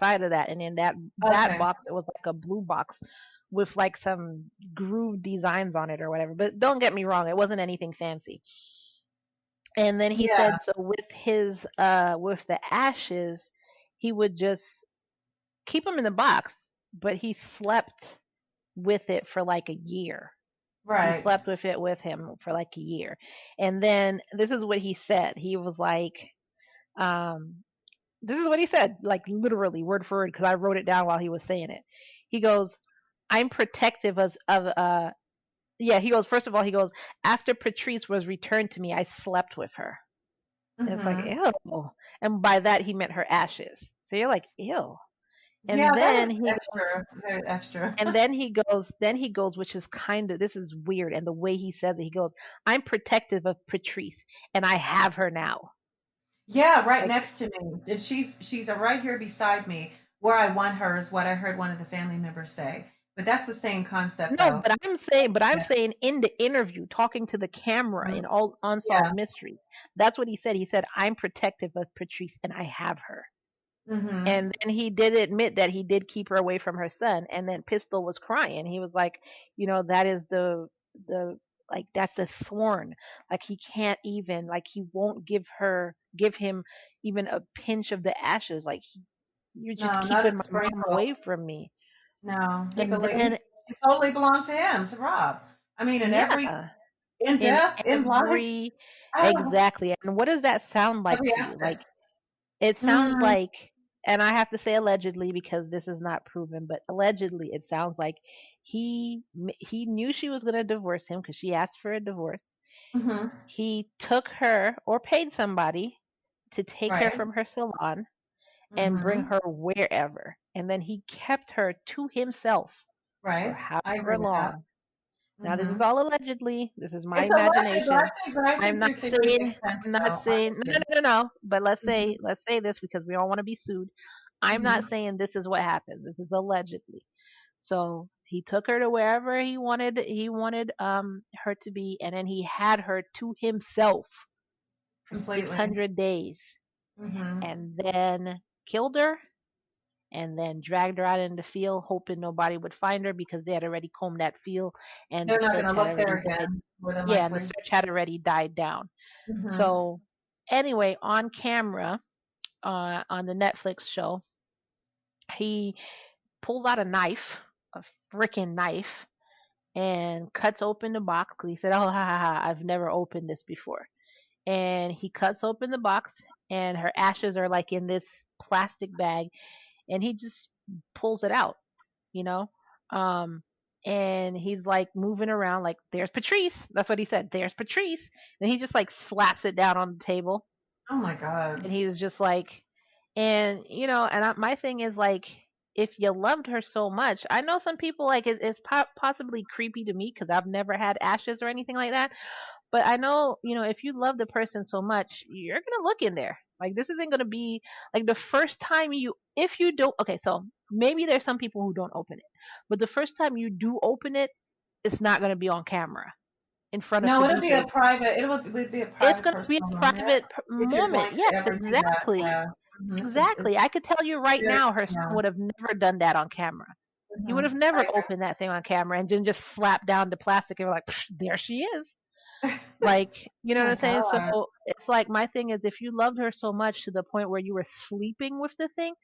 outside of that, and in that Okay. box it was like a blue box with like some groove designs on it or whatever. But don't get me wrong, it wasn't anything fancy. And then he Yeah. said so with his with the ashes, he would just keep them in the box, but he slept with it for like a year. He Right. slept with it with him for like a year. And then this is what he said. He was like, um, this is what he said, like literally word for word, because I wrote it down while he was saying it. He goes, I'm protective of yeah, he goes, first of all, he goes, after Patrice was returned to me, I slept with her. And it's like, Mm-hmm. ew. And by that he meant her ashes. So you're like, ew. Yeah, And that then is he goes, extra, very extra. then he goes, which is kind of, this is weird. And the way he says it, he goes, I'm protective of Patrice and I have her now. Yeah, right Like, next to me. And she's right here beside me. Where I want her is what I heard one of the family members say. But that's the same concept no, though. but I'm saying in the interview, talking to the camera Mhm. in all Yeah. unsolved mysteries, that's what he said. He said, I'm protective of Patrice and I have her. Hmm. And then he did admit that he did keep her away from her son. And then Pistol was crying. He was like, that is the like that's a thorn. Like he can't even, like he won't give him even a pinch of the ashes. Like you're just No, not a keeping my mom sprinkle. away from me. No, And then he totally belonged to him, to Rob. I mean, yeah, in in death, in life, every oh, exactly. And what does that sound like every to you? Like aspect. it sounds Mm, like, and I have to say allegedly because this is not proven, but allegedly it sounds like he knew she was going to divorce him because she asked for a divorce. hmm. He took her or paid somebody to take her Right. from her salon and bring Hmm. her wherever, and then he kept her to himself for Right. I agree however with that. long. Now this is Hmm. all allegedly. This is my It's alleged, imagination. but I I'm think not your theory saying makes sense, I'm not though. I saying no no agree. no no no. But let's Hmm. say this because we don't want to be sued. I'm not Hmm. saying this is what happened. This is allegedly. So he took her to wherever he wanted her to be, and then he had her to himself for Completely. 600 days, Hmm. and then killed her, and then dragged her out in the field, hoping nobody would find her because they had already combed that field, and the They're not going search to had look there already died. again, more than Yeah, and the likely. search had already died down. Hmm. So anyway, on camera, on the Netflix show, he pulls out a knife, a freaking knife, and cuts open the box. He said, "Oh, ha ha ha! I've never opened this before." And he cuts open the box, and her ashes are like in this plastic bag, and he just pulls it out, you know. Um, and he's like moving around, like, "There's Patrice." That's what he said. "There's Patrice." And he just like slaps it down on the table, Oh my God. and he was just like, and my thing is like, if you loved her so much, I know some people like it's possibly creepy to me because I've never had ashes or anything like that, but I know, if you love the person so much, you're gonna look in there. Like this isn't gonna be like the first time if you don't. Okay, so maybe there's some people who don't open it, but the first time you do open it, it's not gonna be on camera in front of No, producers. it'll be a It's private going to be personal a moment private if you're moment. going to Yes, ever do that. exactly. Yeah. Hmm. Exactly. It's I could tell you right very, now her son yeah. would have never done that on camera. He would have Hmm. never I opened that thing on camera and then just slapped down the plastic and be like, there she is. agree. Like, you know Oh what my I'm saying? So God. it's like my thing is if you loved her so much to the point where you were sleeping with the thing,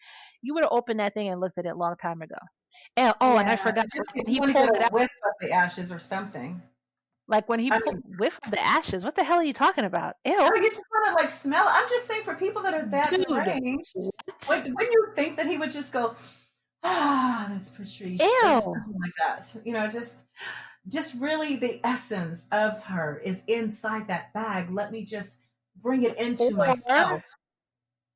you would have opened that thing and looked at it a long time ago. And, oh, and Yeah. I forgot, Just when you he want to get pulled it a out, whiff of the ashes or something. like when he I pulled mean, whiff of the ashes, what the hell are you talking about? Ew. you just want to like smell it. I'm just saying for people that are that Dude, deranged, what? when you think that he would just go, ah, that's Patrice, or just Ew. something like that. Just really the essence of her is inside that bag. Let me just bring it into Or myself.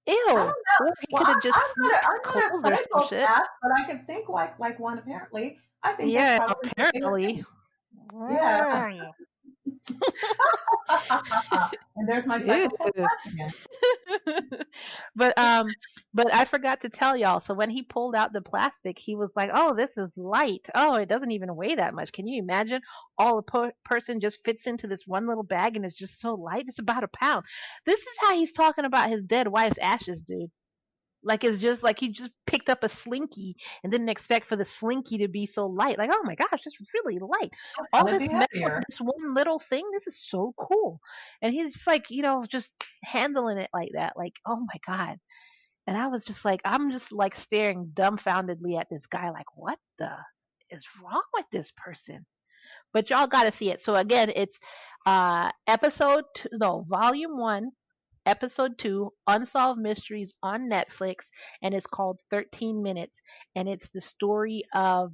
I ew. don't know. Or he Well, could have just sniffed I'm not clothes a or some shit. psychopath, but I can think like one apparently. I think that's Yeah, probably what they were apparently. thinking. Yeah. And there's my Ew. psychopath laugh again. but but I forgot to tell y'all. So when he pulled out the plastic, he was like, "Oh, this is light. Oh, it doesn't even weigh that much. Can you imagine? All a person just fits into this one little bag and it's just so light. It's about a pound." This is how he's talking about his dead wife's ashes, dude. Like it's just like he just picked up a slinky and didn't expect for the slinky to be so light. Like, oh my gosh, it's really light. I All thought it'd be this metal for heavier. this one little thing. This is so cool. And he's just like, just handling it like that. Like, oh my god. And I was just like, I'm just like staring dumbfoundedly at this guy. Like, what the is wrong with this person? But y'all got to see it. So again, it's episode two, no, volume one, episode two, Unsolved Mysteries on Netflix, and it's called 13 Minutes, and it's the story of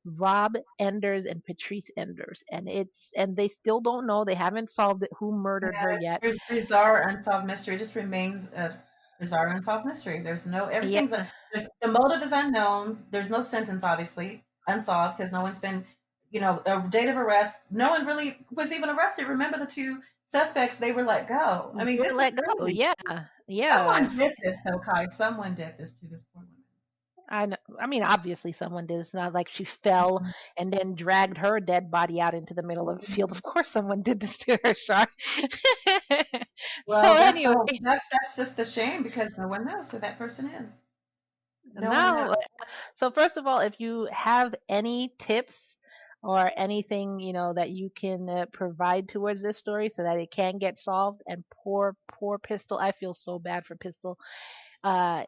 Rob Enders and Patrice Enders, and they still don't know, they haven't solved it, who murdered her yet. There's bizarre unsolved mystery. It just remains a bizarre unsolved mystery. Yeah, There's the motive is unknown. There's no sentence, obviously, unsolved because no one's been, a date of arrest. No one really was even arrested. Remember the two suspects? They were let go. I they mean, were this is let go. crazy. Yeah, yeah. Someone did this, though, Kai. Someone did this to this poor woman. I know. I mean, obviously someone did. It's not like she fell and then dragged her dead body out into the middle of the field. Of course, someone did this to her, Shar. So Well, anyway, that's just the shame because no one knows who that person is. No one knows. no. So first of all, if you have any tips or anything that you can provide towards this story so that it can get solved, and poor Pistol, I feel so bad for Pistol.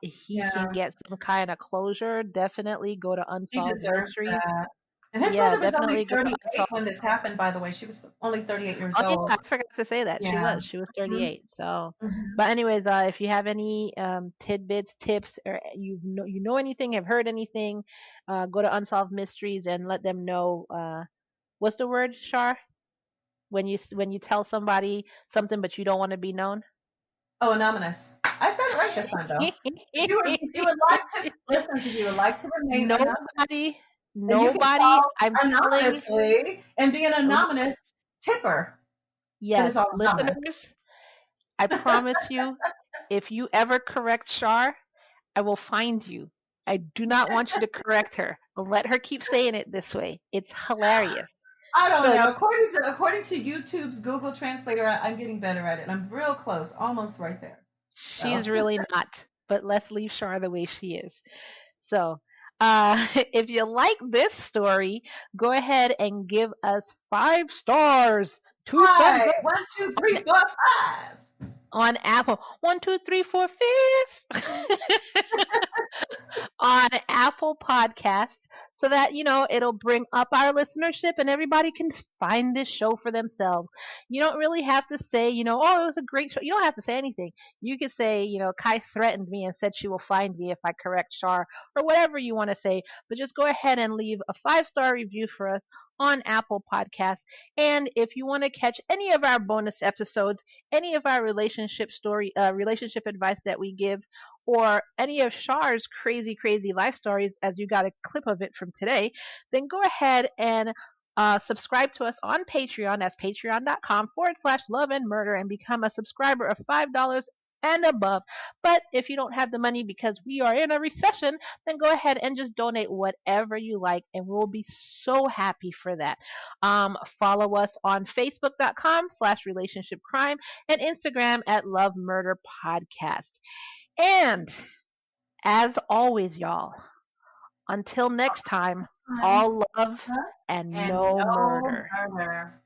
He can Yeah, get some kind of closure. Definitely go to he Unsolved deserves Mysteries. that. And his Yeah, mother was only definitely go to 38 when Unsolved. this happened, by the way. She was only 38 years Oh yeah, old. I forgot to say that. She Yeah. was. She was Mhm, 38. So, mhm. but anyways, if you have any tidbits, tips, or you know anything, have heard anything, go to Unsolved Mysteries and let them know. What's the word, Shar? When you tell somebody something but you don't want to be known. Oh, anonymous. I said it right this time, though. If you would like to listen, if you would like to remain nobody, anonymous, then you can nobody. call I'm telling. anonymously and be an anonymous tipper because it's Yes, all anonymous. listeners, I promise you, if you ever correct Shar, I will find you. I do not want you to correct her. Let her keep saying it this way. It's hilarious. I don't So know. According to YouTube's Google Translator, I'm getting better at it. I'm real close, almost right there. So she's really not. But let's leave Shar the way she is. So, if you like this story, go ahead and give us 5 stars, two thumbs hi, up one, two, three, four, five. on Apple. One, two, three, four, fifth. On Apple Podcasts so that it'll bring up our listenership and everybody can find this show for themselves. You don't really have to say, oh, it was a great show. You don't have to say anything. You could say, Kai threatened me and said she will find me if I correct Shar, or whatever you want to say, but just go ahead and leave a 5-star review for us on Apple Podcasts. And if you want to catch any of our bonus episodes, any of our relationship advice that we give, or any of Shar's crazy, crazy life stories, as you got a clip of it from today, then go ahead and subscribe to us on Patreon. That's patreon.com/love and murder, and become a subscriber of $5 and above. But if you don't have the money because we are in a recession, then go ahead and just donate whatever you like, and we'll be so happy for that. Follow us on facebook.com/relationship crime and Instagram at love murder podcast. And as always, y'all, until next time, Time all love and and no no murder. murder.